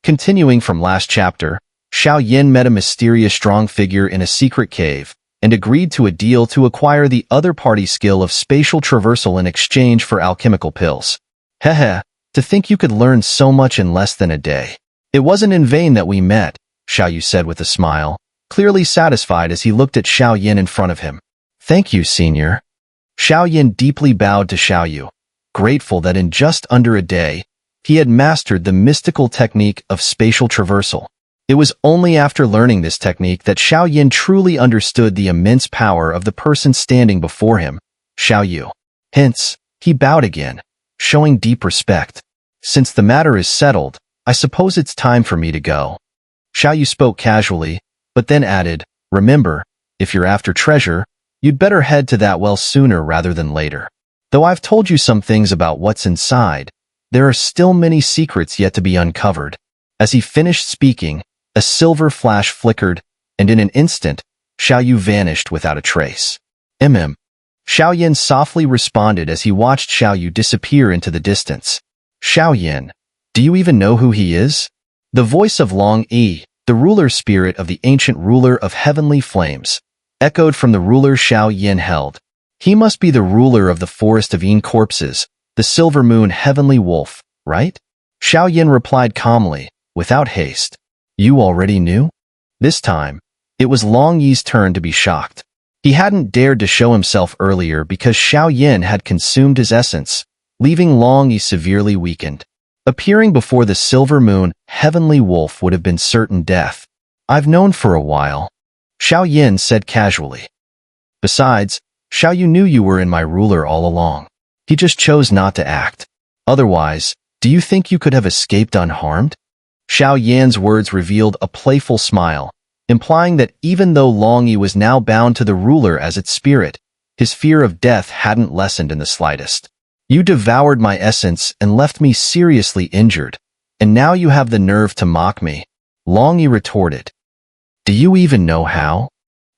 Continuing from last chapter, Xiao Yan met a mysterious strong figure in a secret cave and agreed to a deal to acquire the other party's skill of spatial traversal in exchange for alchemical pills. Heh, to think you could learn so much in less than a day. It wasn't in vain that we met, Xiao Yu said with a smile, clearly satisfied as he looked at Xiao Yan in front of him. Thank you, senior. Xiao Yan deeply bowed to Xiao Yu, grateful that in just under a day, he had mastered the mystical technique of spatial traversal. It was only after learning this technique that Xiao Yan truly understood the immense power of the person standing before him, Xiao Yu. Hence, he bowed again, showing deep respect. Since the matter is settled, I suppose it's time for me to go. Xiao Yu spoke casually, but then added, remember, if you're after treasure, you'd better head to that well sooner rather than later. Though I've told you some things about what's inside, there are still many secrets yet to be uncovered. As he finished speaking, a silver flash flickered, and in an instant, Xiao Yu vanished without a trace. Xiao Yan softly responded as he watched Xiao Yu disappear into the distance. Xiao Yan, do you even know who he is? The voice of Long Yi, the ruler spirit of the ancient ruler of heavenly flames, echoed from the ruler Xiao Yan held. He must be the ruler of the forest of corpses, the silver moon heavenly wolf, right? Xiao Yan replied calmly, without haste. You already knew? This time, it was Long Yi's turn to be shocked. He hadn't dared to show himself earlier because Xiao Yan had consumed his essence, leaving Long Yi severely weakened. Appearing before the silver moon heavenly wolf would have been certain death. I've known for a while, Xiao Yan said casually. Besides, Xiao Yu knew you were in my ruler all along. He just chose not to act. Otherwise, do you think you could have escaped unharmed? Xiao Yan's words revealed a playful smile, implying that even though Long Yi was now bound to the ruler as its spirit, his fear of death hadn't lessened in the slightest. You devoured my essence and left me seriously injured, and now you have the nerve to mock me, Long Yi retorted. Do you even know how?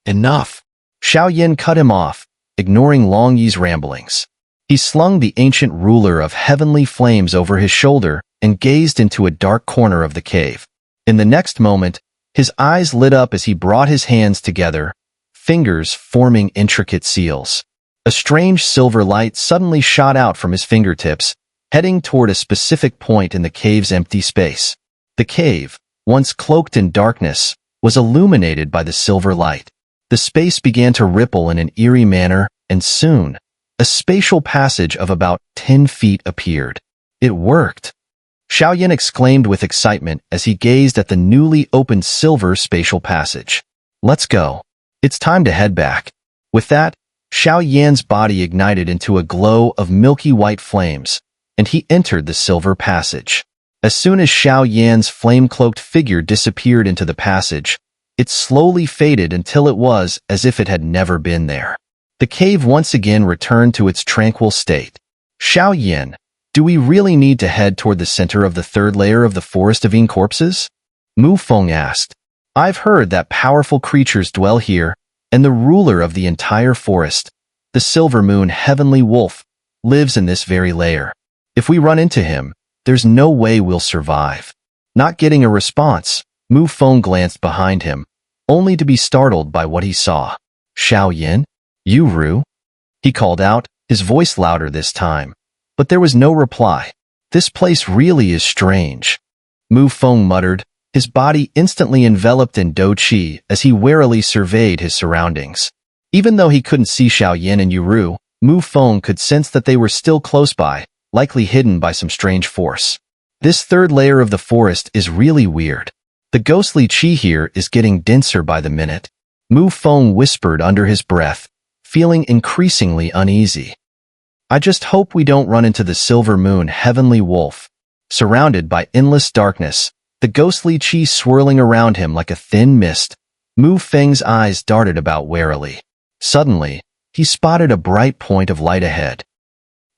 Enough. Xiao Yan cut him off, ignoring Long Yi's ramblings. He slung the ancient ruler of heavenly flames over his shoulder and gazed into a dark corner of the cave. In the next moment, his eyes lit up as he brought his hands together, fingers forming intricate seals. A strange silver light suddenly shot out from his fingertips, heading toward a specific point in the cave's empty space. The cave, once cloaked in darkness, was illuminated by the silver light. The space began to ripple in an eerie manner, and soon, a spatial passage of about 10 feet appeared. It worked. Xiao Yan exclaimed with excitement as he gazed at the newly opened silver spatial passage. Let's go. It's time to head back. With that, Xiao Yan's body ignited into a glow of milky white flames, and he entered the silver passage. As soon as Xiao Yan's flame-cloaked figure disappeared into the passage, it slowly faded until it was as if it had never been there. The cave once again returned to its tranquil state. Xiao Yan, do we really need to head toward the center of the third layer of the forest of corpses? Mu Feng asked. I've heard that powerful creatures dwell here, and the ruler of the entire forest, the silver moon heavenly wolf, lives in this very layer. If we run into him, there's no way we'll survive. Not getting a response, Mu Feng glanced behind him, only to be startled by what he saw. Xiao Yan? You Ru? He called out, his voice louder this time. But there was no reply. This place really is strange. Mu Feng muttered, his body instantly enveloped in dou qi as he warily surveyed his surroundings. Even though he couldn't see Xiao Yan and Ru, Mu Feng could sense that they were still close by, likely hidden by some strange force. This third layer of the forest is really weird. The ghostly qi here is getting denser by the minute. Mu Feng whispered under his breath, feeling increasingly uneasy. I just hope we don't run into the silver moon heavenly wolf. Surrounded by endless darkness, the ghostly qi swirling around him like a thin mist, Mu Feng's eyes darted about warily. Suddenly, he spotted a bright point of light ahead.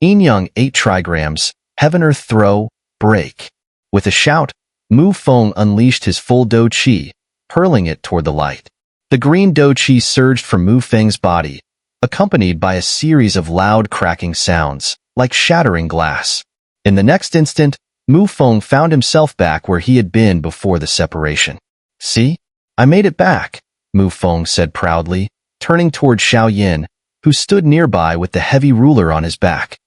Yin-yang 8 trigrams, heaven-earth throw, break. With a shout, Mu Feng unleashed his full dou qi, hurling it toward the light. The green dou qi surged from Mu Feng's body, accompanied by a series of loud cracking sounds, like shattering glass. In the next instant, Mu Feng found himself back where he had been before the separation. "See? I made it back," Mu Feng said proudly, turning toward Xiao Yan, who stood nearby with the heavy ruler on his back.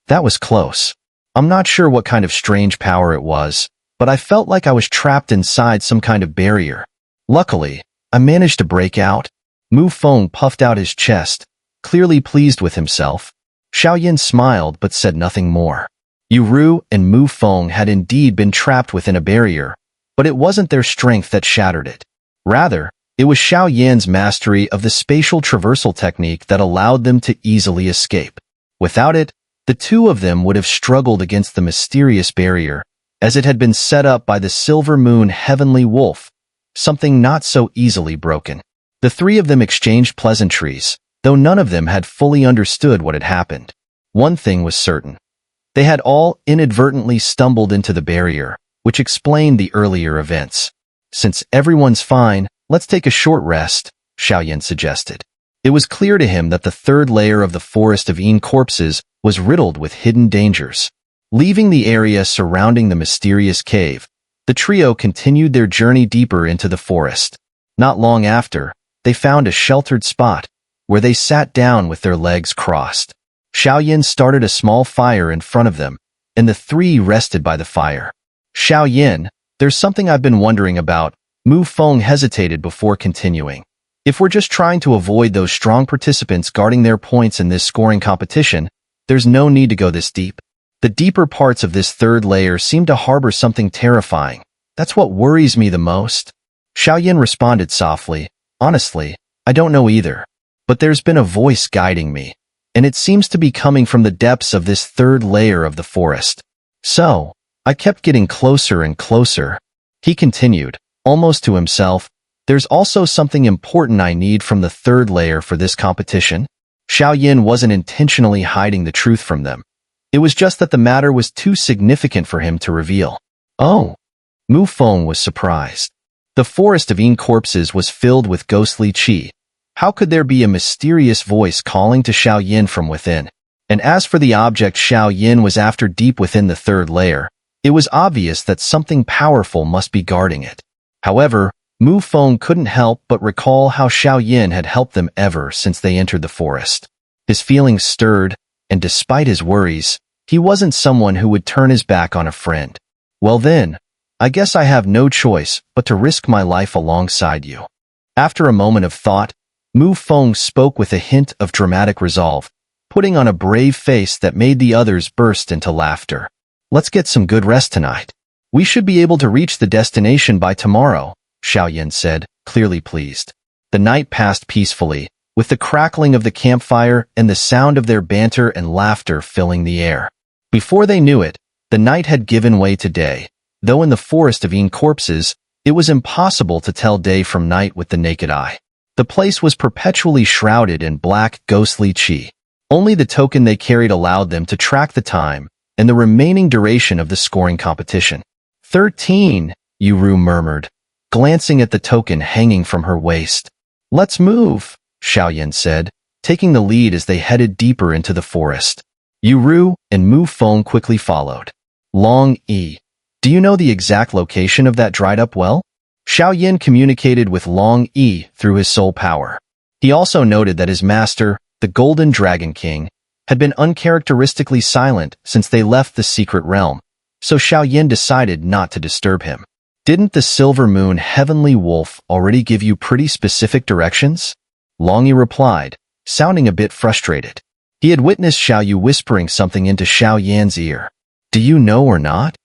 "That was close. I'm not sure what kind of strange power it was, but I felt like I was trapped inside some kind of barrier. Luckily, I managed to break out." Mu Feng puffed out his chest, clearly pleased with himself. Xiao Yan smiled but said nothing more. Yu and Mu Feng had indeed been trapped within a barrier, but it wasn't their strength that shattered it. Rather, it was Xiao Yan's mastery of the spatial traversal technique that allowed them to easily escape. Without it, the two of them would have struggled against the mysterious barrier, as it had been set up by the Silver Moon Heavenly Wolf, something not so easily broken. The three of them exchanged pleasantries, though none of them had fully understood what had happened. One thing was certain. They had all inadvertently stumbled into the barrier, which explained the earlier events. "Since everyone's fine, let's take a short rest," Xiao Yan suggested. It was clear to him that the third layer of the forest of EngSubs was riddled with hidden dangers. Leaving the area surrounding the mysterious cave, the trio continued their journey deeper into the forest. Not long after, they found a sheltered spot, where they sat down with their legs crossed. Xiao Yan started a small fire in front of them, and the three rested by the fire. "Xiao Yan, there's something I've been wondering about." Mu Feng hesitated before continuing. "If we're just trying to avoid those strong participants guarding their points in this scoring competition, there's no need to go this deep. The deeper parts of this third layer seem to harbor something terrifying. That's what worries me the most." Xiao Yan responded softly, "Honestly, I don't know either. But there's been a voice guiding me, and it seems to be coming from the depths of this third layer of the forest. So, I kept getting closer and closer." He continued, almost to himself, "There's also something important I need from the third layer for this competition." Xiao Yan wasn't intentionally hiding the truth from them. It was just that the matter was too significant for him to reveal. "Oh." Mu Feng was surprised. The forest of EngSubs was filled with ghostly qi. How could there be a mysterious voice calling to Xiao Yan from within? And as for the object Xiao Yan was after deep within the third layer, it was obvious that something powerful must be guarding it. However, Mu Feng couldn't help but recall how Xiao Yan had helped them ever since they entered the forest. His feelings stirred, and despite his worries, he wasn't someone who would turn his back on a friend. "Well then, I guess I have no choice but to risk my life alongside you." After a moment of thought, Mu Feng spoke with a hint of dramatic resolve, putting on a brave face that made the others burst into laughter. "Let's get some good rest tonight. We should be able to reach the destination by tomorrow," Xiao Yan said, clearly pleased. The night passed peacefully, with the crackling of the campfire and the sound of their banter and laughter filling the air. Before they knew it, the night had given way to day, though in the forest of EngSubs, it was impossible to tell day from night with the naked eye. The place was perpetually shrouded in black, ghostly qi. Only the token they carried allowed them to track the time and the remaining duration of the scoring competition. 13, Yuru murmured, glancing at the token hanging from her waist. "Let's move," Xiao Yan said, taking the lead as they headed deeper into the forest. Yuru and Mu Feng quickly followed. "Long E, do you know the exact location of that dried-up well?" Xiao Yan communicated with Long E through his soul power. He also noted that his master, the Golden Dragon King, had been uncharacteristically silent since they left the secret realm, so Xiao Yan decided not to disturb him. "Didn't the Silver Moon Heavenly Wolf already give you pretty specific directions?" Long E replied, sounding a bit frustrated. He had witnessed Xiao Yu whispering something into Xiao Yan's ear. "Do you know or not?"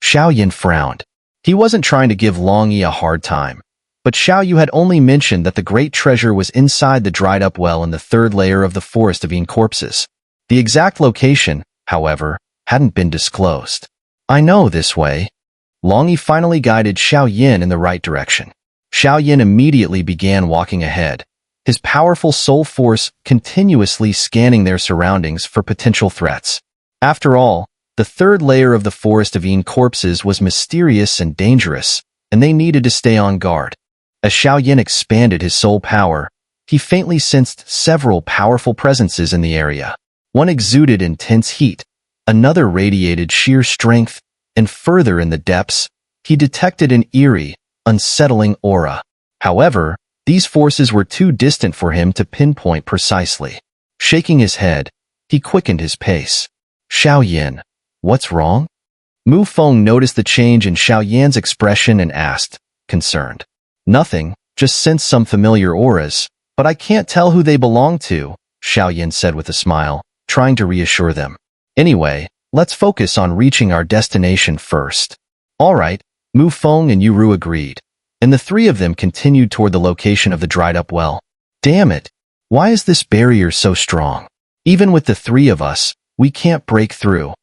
Xiao Yan frowned. He wasn't trying to give Long E a hard time, but Xiao Yu had only mentioned that the great treasure was inside the dried-up well in the third layer of the forest of EngSubs. The exact location, however, hadn't been disclosed. "I know this way." Long E finally guided Xiao Yan in the right direction. Xiao Yan immediately began walking ahead, his powerful soul force continuously scanning their surroundings for potential threats. After all, the third layer of the forest of EngSubs was mysterious and dangerous, and they needed to stay on guard. As Xiao Yan expanded his soul power, he faintly sensed several powerful presences in the area. One exuded intense heat, another radiated sheer strength, and further in the depths, he detected an eerie, unsettling aura. However, these forces were too distant for him to pinpoint precisely. Shaking his head, he quickened his pace. Xiao Yan, what's wrong? Mu Feng noticed the change in Xiao Yan's expression and asked, concerned. Nothing, just sense some familiar auras, but I can't tell who they belong to, Xiao Yan said with a smile, trying to reassure them. Anyway, let's focus on reaching our destination first. All right, Mu Feng and Yuru agreed, and the three of them continued toward the location of the dried-up well. Damn it! Why is this barrier so strong? Even with the three of us, we can't break through.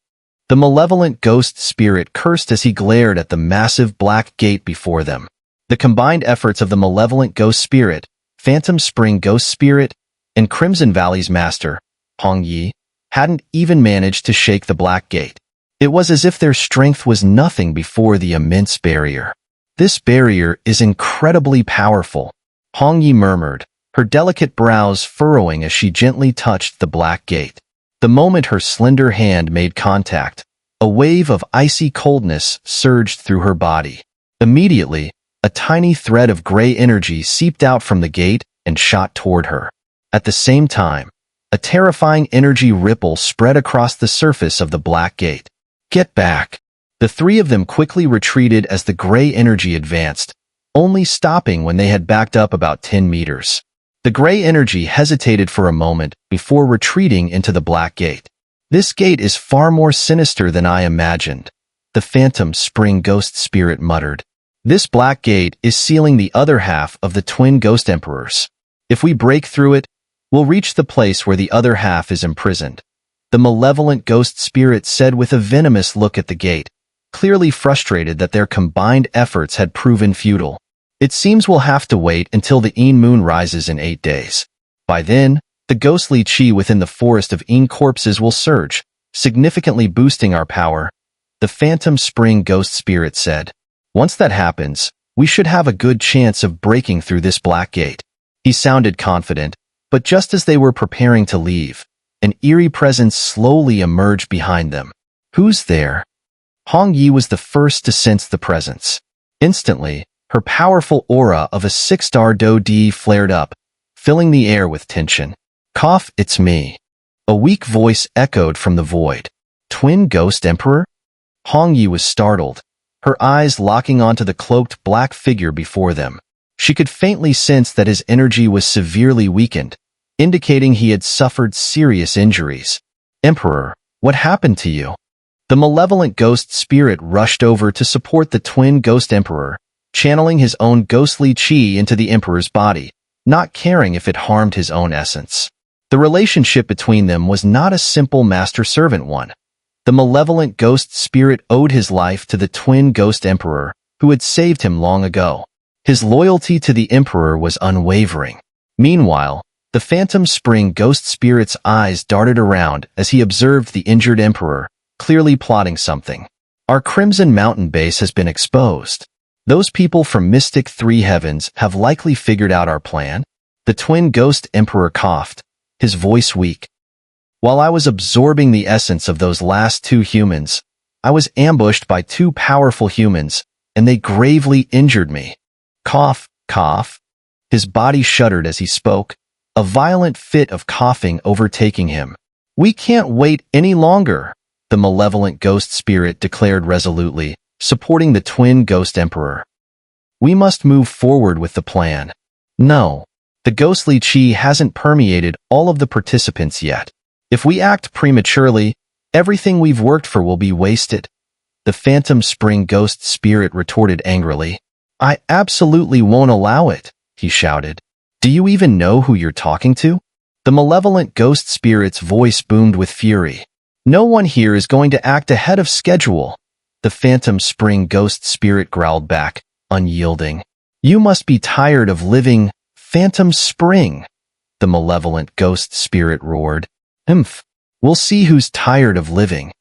The malevolent ghost spirit cursed as he glared at the massive black gate before them. The combined efforts of the malevolent ghost spirit, Phantom Spring Ghost Spirit, and Crimson Valley's master, Hong Yi, hadn't even managed to shake the black gate. It was as if their strength was nothing before the immense barrier. This barrier is incredibly powerful, Hong Yi murmured, her delicate brows furrowing as she gently touched the black gate. The moment her slender hand made contact, a wave of icy coldness surged through her body. Immediately, a tiny thread of gray energy seeped out from the gate and shot toward her. At the same time, a terrifying energy ripple spread across the surface of the black gate. Get back! The three of them quickly retreated as the gray energy advanced, only stopping when they had backed up about 10 meters. The gray energy hesitated for a moment before retreating into the black gate. This gate is far more sinister than I imagined, the Phantom Spring Ghost Spirit muttered. This black gate is sealing the other half of the twin ghost emperors. If we break through it, we'll reach the place where the other half is imprisoned. The malevolent ghost spirit said with a venomous look at the gate, clearly frustrated that their combined efforts had proven futile. It seems we'll have to wait until the Een moon rises in 8 days. By then, the ghostly chi within the forest of Een corpses will surge, significantly boosting our power, the Phantom Spring Ghost Spirit said. Once that happens, we should have a good chance of breaking through this black gate. He sounded confident, but just as they were preparing to leave, an eerie presence slowly emerged behind them. Who's there? Hong Yi was the first to sense the presence. Instantly, her powerful aura of a 6-star Do-D flared up, filling the air with tension. Cough, it's me. A weak voice echoed from the void. Twin Ghost Emperor? Hong Yi was startled, her eyes locking onto the cloaked black figure before them. She could faintly sense that his energy was severely weakened, indicating he had suffered serious injuries. Emperor, what happened to you? The malevolent ghost spirit rushed over to support the twin ghost emperor, channeling his own ghostly chi into the emperor's body, not caring if it harmed his own essence. The relationship between them was not a simple master-servant one. The malevolent ghost spirit owed his life to the twin ghost emperor, who had saved him long ago. His loyalty to the emperor was unwavering. Meanwhile, the Phantom Spring Ghost Spirit's eyes darted around as he observed the injured emperor, clearly plotting something. Our Crimson Mountain base has been exposed. Those people from Mystic Three Heavens have likely figured out our plan. The twin ghost emperor coughed, his voice weak. While I was absorbing the essence of those last 2 humans, I was ambushed by 2 powerful humans, and they gravely injured me. Cough, cough. His body shuddered as he spoke, a violent fit of coughing overtaking him. We can't wait any longer, the malevolent ghost spirit declared resolutely, supporting the twin ghost emperor. We must move forward with the plan. No, the ghostly chi hasn't permeated all of the participants yet. If we act prematurely, everything we've worked for will be wasted. The Phantom Spring Ghost Spirit retorted angrily. I absolutely won't allow it, he shouted. Do you even know who you're talking to? The malevolent ghost spirit's voice boomed with fury. No one here is going to act ahead of schedule. The Phantom Spring Ghost Spirit growled back, unyielding. You must be tired of living, Phantom Spring, the malevolent ghost spirit roared. We'll see who's tired of living.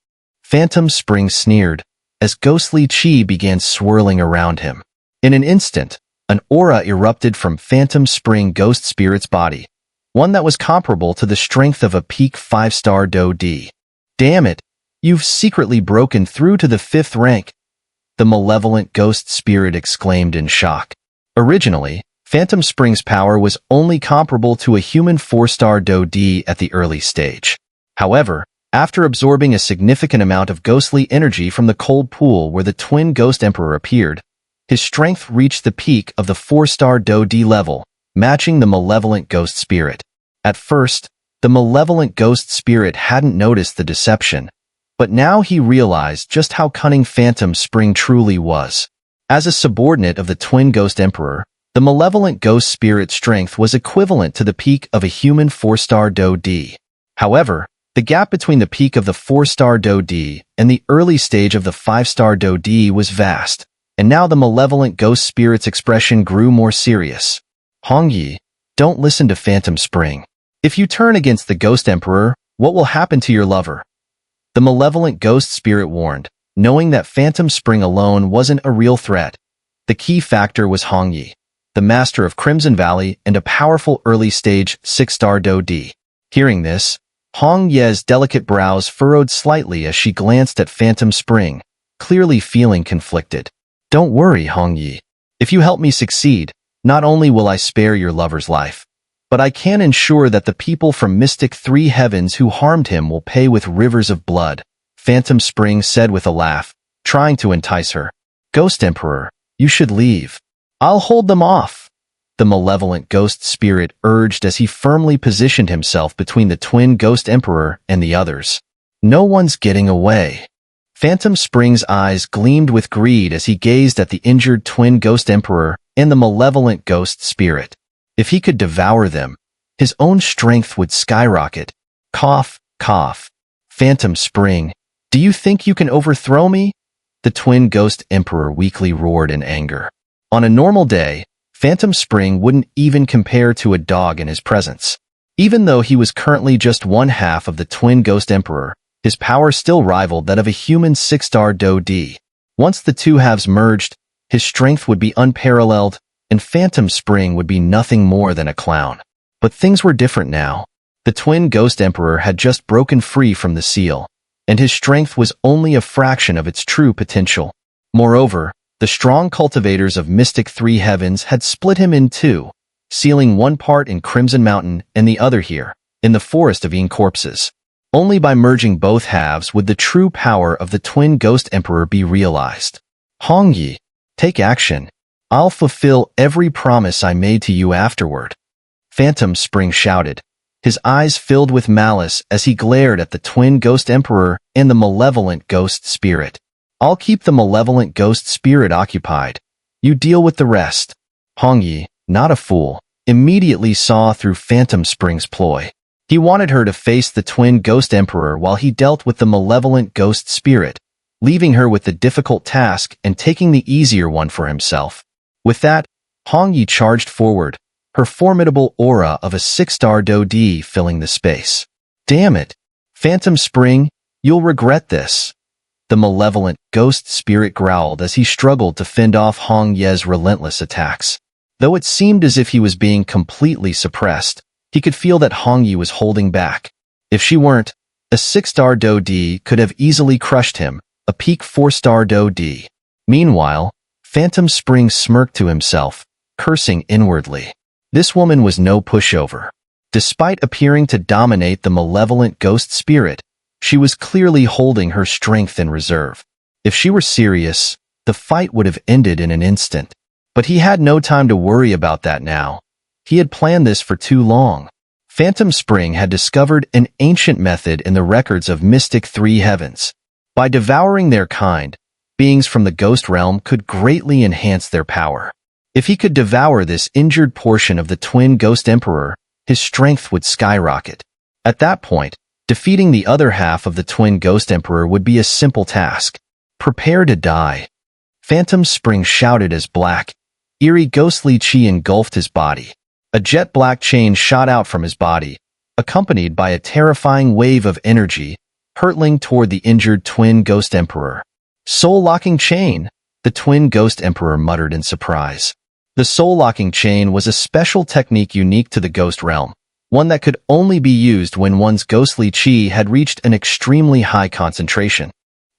Phantom Spring sneered, as ghostly chi began swirling around him. In an instant, an aura erupted from Phantom Spring Ghost Spirit's body, one that was comparable to the strength of a peak 5-star Do-D. Damn it, You've secretly broken through to the 5th rank, the malevolent ghost spirit exclaimed in shock. Originally, Phantom Spring's power was only comparable to a human 4-star Do-D at the early stage. However, after absorbing a significant amount of ghostly energy from the cold pool where the twin Ghost Emperor appeared, his strength reached the peak of the 4-star Do-D level, matching the malevolent ghost spirit. At first, the malevolent ghost spirit hadn't noticed the deception, but now he realized just how cunning Phantom Spring truly was. As a subordinate of the twin Ghost Emperor, the malevolent ghost spirit strength was equivalent to the peak of a human 4-star Do-D. However, the gap between the peak of the 4-star Do-D and the early stage of the 5-star Do-D was vast, and now the malevolent ghost spirit's expression grew more serious. Hongyi, don't listen to Phantom Spring. If you turn against the Ghost Emperor, what will happen to your lover? The malevolent ghost spirit warned, knowing that Phantom Spring alone wasn't a real threat. The key factor was Hongyi, the master of Crimson Valley and a powerful early-stage 6-star Do-D. Hearing this, Hong Ye's delicate brows furrowed slightly as she glanced at Phantom Spring, clearly feeling conflicted. Don't worry, Hong Ye. If you help me succeed, not only will I spare your lover's life, but I can ensure that the people from Mystic 3 Heavens who harmed him will pay with rivers of blood, Phantom Spring said with a laugh, trying to entice her. Ghost Emperor, you should leave. I'll hold them off, the malevolent ghost spirit urged as he firmly positioned himself between the twin Ghost Emperor and the others. No one's getting away. Phantom Spring's eyes gleamed with greed as he gazed at the injured twin Ghost Emperor and the malevolent ghost spirit. If he could devour them, his own strength would skyrocket. Cough, cough. Phantom Spring, do you think you can overthrow me? The twin Ghost Emperor weakly roared in anger. On a normal day, Phantom Spring wouldn't even compare to a dog in his presence. Even though he was currently just one half of the twin Ghost Emperor, his power still rivaled that of a human 6-star Do-D. Once the two halves merged, his strength would be unparalleled, and Phantom Spring would be nothing more than a clown. But things were different now. The twin Ghost Emperor had just broken free from the seal, and his strength was only a fraction of its true potential. Moreover, the strong cultivators of Mystic 3 Heavens had split him in two, sealing one part in Crimson Mountain and the other here, in the Forest of EngSubs. Only by merging both halves would the true power of the twin Ghost Emperor be realized. Hongyi, take action. I'll fulfill every promise I made to you afterward. Phantom Spring shouted, his eyes filled with malice as he glared at the twin Ghost Emperor and the malevolent ghost spirit. I'll keep the malevolent ghost spirit occupied. You deal with the rest. Hongyi, not a fool, immediately saw through Phantom Spring's ploy. He wanted her to face the twin Ghost Emperor while he dealt with the malevolent ghost spirit, leaving her with the difficult task and taking the easier one for himself. With that, Hongyi charged forward, her formidable aura of a 6-star Do-D filling the space. Damn it! Phantom Spring, you'll regret this. The malevolent ghost spirit growled as he struggled to fend off Hong Ye's relentless attacks. Though it seemed as if he was being completely suppressed, he could feel that Hongyi was holding back. If she weren't, a 6-star Do-D could have easily crushed him, a peak 4-star Do-D. Meanwhile, Phantom Spring smirked to himself, cursing inwardly. This woman was no pushover. Despite appearing to dominate the malevolent ghost spirit, she was clearly holding her strength in reserve. If she were serious, the fight would have ended in an instant. But he had no time to worry about that now. He had planned this for too long. Phantom Spring had discovered an ancient method in the records of Mystic 3 Heavens. By devouring their kind, beings from the ghost realm could greatly enhance their power. If he could devour this injured portion of the twin Ghost Emperor, his strength would skyrocket. At that point, defeating the other half of the twin Ghost Emperor would be a simple task. Prepare to die. Phantom Spring shouted as black, eerie ghostly chi engulfed his body. A jet-black chain shot out from his body, accompanied by a terrifying wave of energy, hurtling toward the injured twin Ghost Emperor. Soul-locking chain, the twin Ghost Emperor muttered in surprise. The soul-locking chain was a special technique unique to the ghost realm, one that could only be used when one's ghostly qi had reached an extremely high concentration.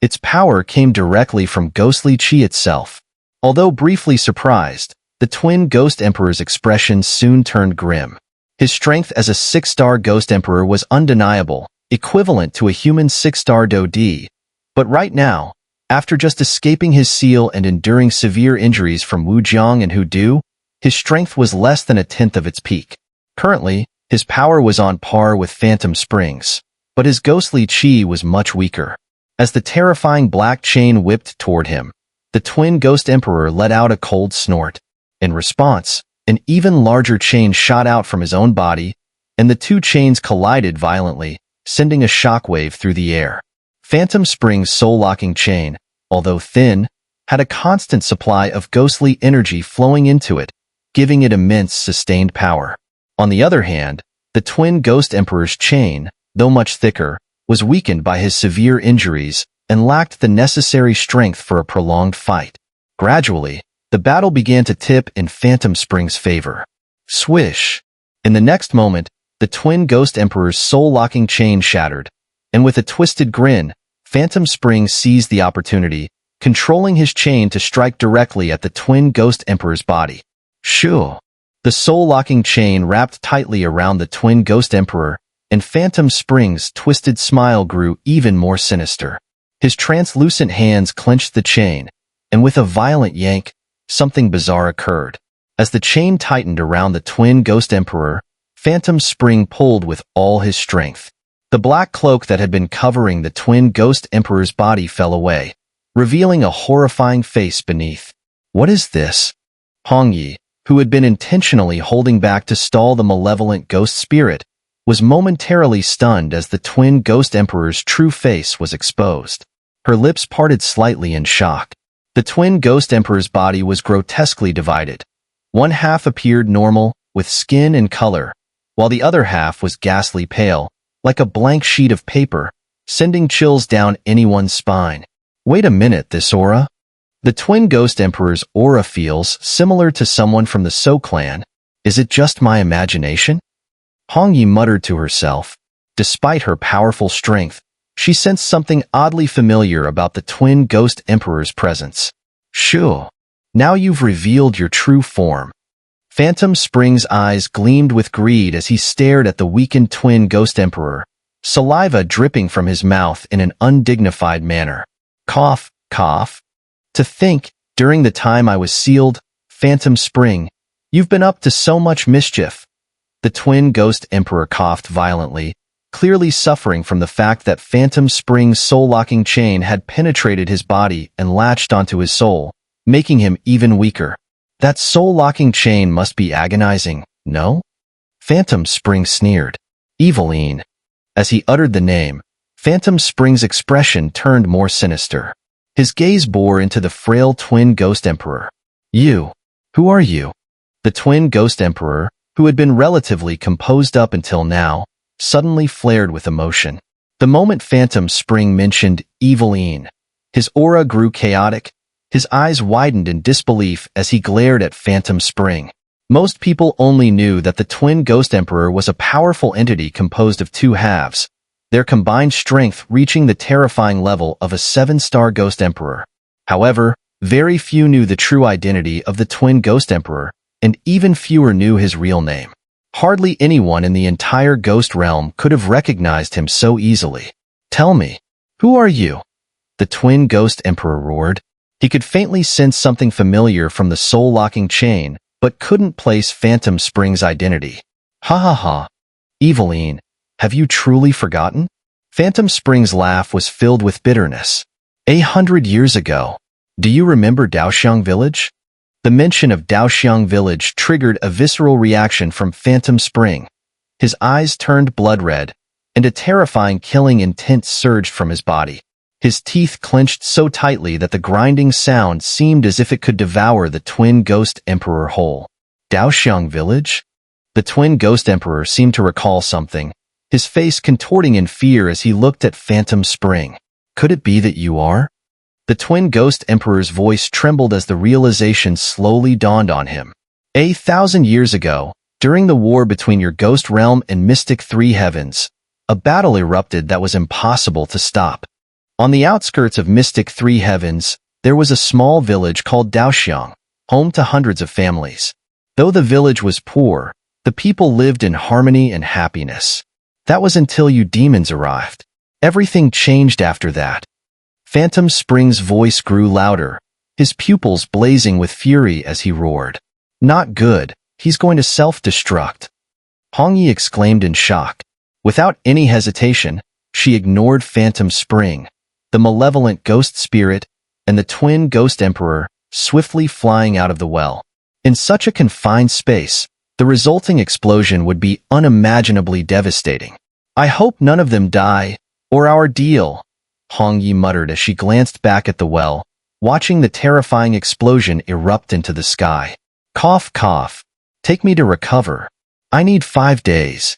Its power came directly from ghostly qi itself. Although briefly surprised, the twin Ghost Emperor's expression soon turned grim. His strength as a 6-star Ghost Emperor was undeniable, equivalent to a human 6-star Do-D. But right now, after just escaping his seal and enduring severe injuries from Wu Jiang and Hu Du, his strength was less than a tenth of its peak. Currently, his power was on par with Phantom Springs, but his ghostly qi was much weaker. As the terrifying black chain whipped toward him, the twin Ghost Emperor let out a cold snort. In response, an even larger chain shot out from his own body, and the two chains collided violently, sending a shockwave through the air. Phantom Springs' soul-locking chain, although thin, had a constant supply of ghostly energy flowing into it, giving it immense sustained power. On the other hand, the twin Ghost Emperor's chain, though much thicker, was weakened by his severe injuries and lacked the necessary strength for a prolonged fight. Gradually, the battle began to tip in Phantom Springs' favor. Swish! In the next moment, the twin Ghost Emperor's soul-locking chain shattered, and with a twisted grin, Phantom Springs seized the opportunity, controlling his chain to strike directly at the twin Ghost Emperor's body. Shoo! The soul-locking chain wrapped tightly around the twin Ghost Emperor, and Phantom Springs' twisted smile grew even more sinister. His translucent hands clenched the chain, and with a violent yank, something bizarre occurred. As the chain tightened around the twin Ghost Emperor, Phantom Spring pulled with all his strength. The black cloak that had been covering the twin Ghost Emperor's body fell away, revealing a horrifying face beneath. What is this? Hong Yi, who had been intentionally holding back to stall the malevolent ghost spirit, was momentarily stunned as the twin Ghost Emperor's true face was exposed. Her lips parted slightly in shock. The twin Ghost Emperor's body was grotesquely divided. One half appeared normal, with skin and color, while the other half was ghastly pale, like a blank sheet of paper, sending chills down anyone's spine. Wait a minute, this aura? The twin Ghost Emperor's aura feels similar to someone from the So clan. Is it just my imagination? Hong Yi muttered to herself. Despite her powerful strength, she sensed something oddly familiar about the twin Ghost Emperor's presence. Shoo! Now you've revealed your true form. Phantom Spring's eyes gleamed with greed as he stared at the weakened twin Ghost Emperor, saliva dripping from his mouth in an undignified manner. Cough, cough. To think, during the time I was sealed, Phantom Spring, you've been up to so much mischief. The twin Ghost Emperor coughed violently, clearly suffering from the fact that Phantom Spring's soul-locking chain had penetrated his body and latched onto his soul, making him even weaker. That soul-locking chain must be agonizing, no? Phantom Spring sneered. Eveline. As he uttered the name, Phantom Spring's expression turned more sinister. His gaze bore into the frail twin Ghost Emperor. You. Who are you? The twin Ghost Emperor, who had been relatively composed up until now, suddenly flared with emotion. The moment Phantom Spring mentioned Eveline, his aura grew chaotic. His eyes widened in disbelief as he glared at Phantom Spring. Most people only knew that the twin Ghost Emperor was a powerful entity composed of two halves, their combined strength reaching the terrifying level of a 7-star Ghost Emperor. However, very few knew the true identity of the twin Ghost Emperor, and even fewer knew his real name. Hardly anyone in the entire Ghost realm could have recognized him so easily. Tell me, who are you? The twin Ghost Emperor roared. He could faintly sense something familiar from the soul-locking chain, but couldn't place Phantom Spring's identity. Ha ha ha. Eveline, have you truly forgotten? Phantom Spring's laugh was filled with bitterness. 100 years ago. Do you remember Daoxiang Village? The mention of Daoxiang Village triggered a visceral reaction from Phantom Spring. His eyes turned blood red, and a terrifying killing intent surged from his body. His teeth clenched so tightly that the grinding sound seemed as if it could devour the twin Ghost Emperor whole. Daoxiang Village? The twin Ghost Emperor seemed to recall something, his face contorting in fear as he looked at Phantom Spring. Could it be that you are? The twin Ghost Emperor's voice trembled as the realization slowly dawned on him. 1,000 years ago, During the war between your ghost realm and mystic three heavens, a battle erupted that was impossible to stop. On the outskirts of mystic three heavens, there was a small village called Daoxiang, home to hundreds of families. Though the village was poor, the people lived in harmony and happiness. That was until you demons arrived. Everything changed after that. Phantom Spring's voice grew louder, his pupils blazing with fury as he roared. Not good, he's going to self-destruct. Hongyi exclaimed in shock. Without any hesitation, she ignored Phantom Spring, the malevolent ghost spirit, and the twin ghost emperor, swiftly flying out of the well. In such a confined space, the resulting explosion would be unimaginably devastating. I hope none of them die, or our deal, Hongyi muttered as she glanced back at the well, watching the terrifying explosion erupt into the sky. Cough, cough. Take me to recover. I need 5 days.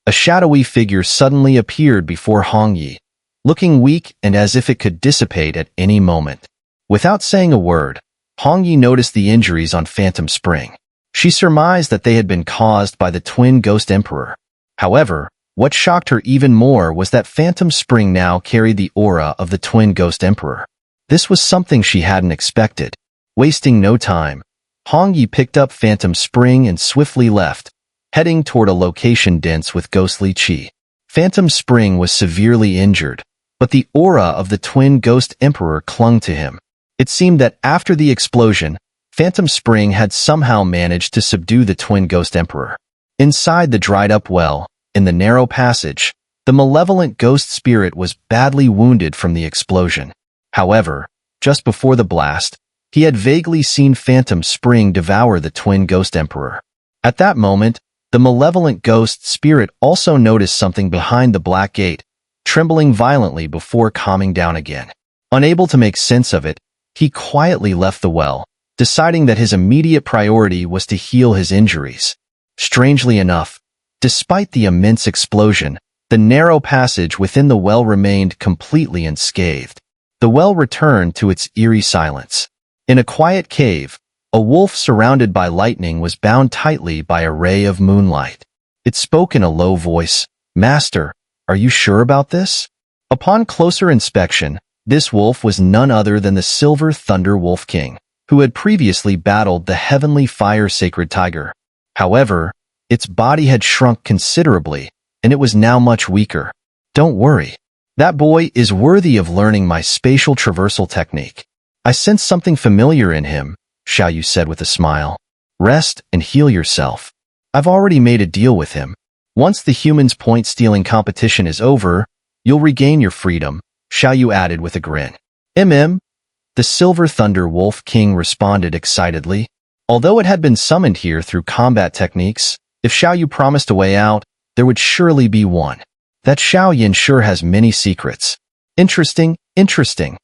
A shadowy figure suddenly appeared before Hongyi, looking weak and as if it could dissipate at any moment. Without saying a word, Hongyi noticed the injuries on Phantom Spring. She surmised that they had been caused by the twin ghost emperor. However, what shocked her even more was that Phantom Spring now carried the aura of the twin ghost emperor. This was something she hadn't expected. Wasting no time, Hongyi picked up Phantom Spring and swiftly left, heading toward a location dense with ghostly qi. Phantom Spring was severely injured, but the aura of the twin ghost emperor clung to him. It seemed that after the explosion, Phantom Spring had somehow managed to subdue the twin ghost emperor. Inside the dried-up well, in the narrow passage, the malevolent ghost spirit was badly wounded from the explosion. However, just before the blast, he had vaguely seen Phantom Spring devour the twin ghost emperor. At that moment, the malevolent ghost spirit also noticed something behind the black gate, trembling violently before calming down again. Unable to make sense of it, he quietly left the well, deciding that his immediate priority was to heal his injuries. Strangely enough, despite the immense explosion, the narrow passage within the well remained completely unscathed. The well returned to its eerie silence. In a quiet cave, a wolf surrounded by lightning was bound tightly by a ray of moonlight. It spoke in a low voice, "Master, are you sure about this?" Upon closer inspection, this wolf was none other than the Silver Thunder Wolf King, who had previously battled the Heavenly Fire Sacred Tiger. However, its body had shrunk considerably, and it was now much weaker. "Don't worry. That boy is worthy of learning my spatial traversal technique. I sense something familiar in him," Xiao Yan said with a smile. "Rest and heal yourself. I've already made a deal with him. Once the humans' point-stealing competition is over, you'll regain your freedom," Xiao Yan added with a grin. The Silver Thunder Wolf King responded excitedly. Although it had been summoned here through combat techniques, if Xiao Yan promised a way out, there would surely be one. That Xiao Yan sure has many secrets. Interesting, interesting.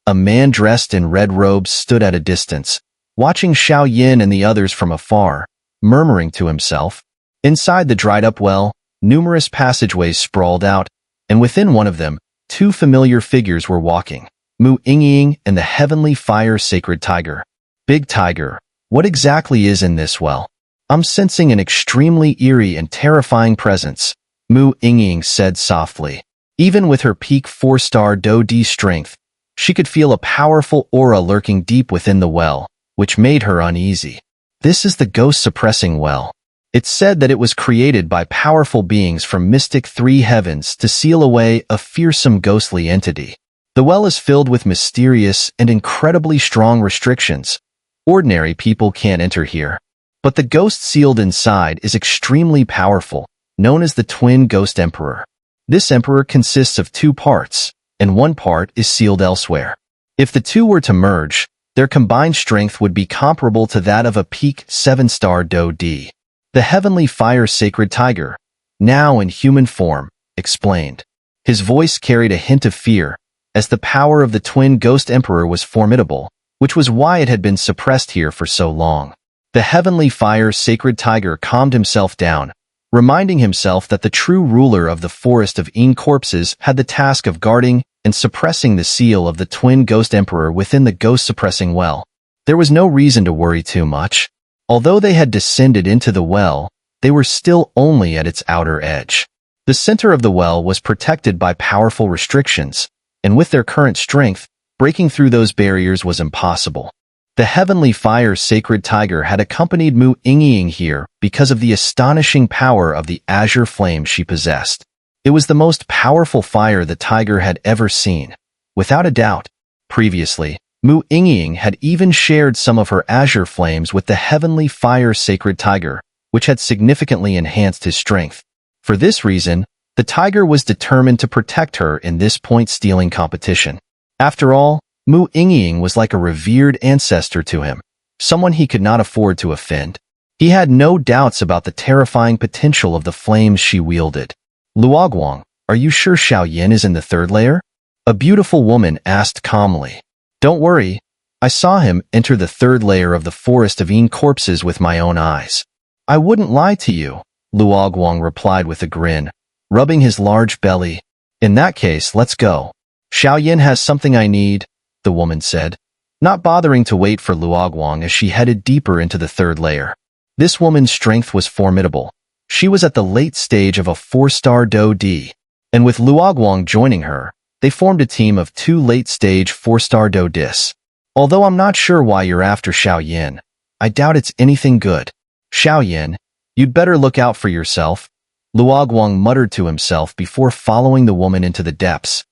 A man dressed in red robes stood at a distance, watching Xiao Yan and the others from afar, murmuring to himself. Inside the dried-up well, numerous passageways sprawled out, and within one of them, 2 familiar figures were walking, Mu Yingying and the Heavenly Fire Sacred Tiger. "Big Tiger, what exactly is in this well? I'm sensing an extremely eerie and terrifying presence," Mu Yingying said softly. Even with her peak 4-star Do-D strength, she could feel a powerful aura lurking deep within the well, which made her uneasy. This is the ghost-suppressing well. It's said that it was created by powerful beings from mystic 3 heavens to seal away a fearsome ghostly entity. The well is filled with mysterious and incredibly strong restrictions. Ordinary people can't enter here. But the ghost sealed inside is extremely powerful, known as the Twin Ghost Emperor. This emperor consists of 2 parts, and one part is sealed elsewhere. If the 2 were to merge, their combined strength would be comparable to that of a peak 7-star Do-D. The Heavenly Fire Sacred Tiger, now in human form, explained. His voice carried a hint of fear, as the power of the Twin Ghost Emperor was formidable, which was why it had been suppressed here for so long. The Heavenly Fire Sacred Tiger calmed himself down, reminding himself that the true ruler of the Forest of EngSubs had the task of guarding and suppressing the seal of the Twin Ghost Emperor within the ghost-suppressing well. There was no reason to worry too much. Although they had descended into the well, they were still only at its outer edge. The center of the well was protected by powerful restrictions, and with their current strength, breaking through those barriers was impossible. The heavenly fire sacred tiger had accompanied Mu Yingying here because of the astonishing power of the azure flame she possessed. It was the most powerful fire the tiger had ever seen, without a doubt. Previously, Mu Yingying had even shared some of her azure flames with the heavenly fire sacred tiger, which had significantly enhanced his strength. For this reason, the tiger was determined to protect her in this point-stealing competition. After all, Mu Yingying was like a revered ancestor to him, someone he could not afford to offend. He had no doubts about the terrifying potential of the flames she wielded. Luoguang, are you sure Xiao Yan is in the third layer? A beautiful woman asked calmly. Don't worry, I saw him enter the third layer of the forest of corpses with my own eyes. I wouldn't lie to you, Luoguang replied with a grin, rubbing his large belly. In that case, let's go. Xiao Yan has something I need, the woman said, not bothering to wait for Luoguang as she headed deeper into the third layer. This woman's strength was formidable. She was at the late stage of a 4-star Do D, and with Luoguang joining her, they formed a team of 2 late-stage 4-star Do Dis. Although I'm not sure why you're after Xiao Yan, I doubt it's anything good. Xiao Yan, you'd better look out for yourself, Luoguang muttered to himself before following the woman into the depths.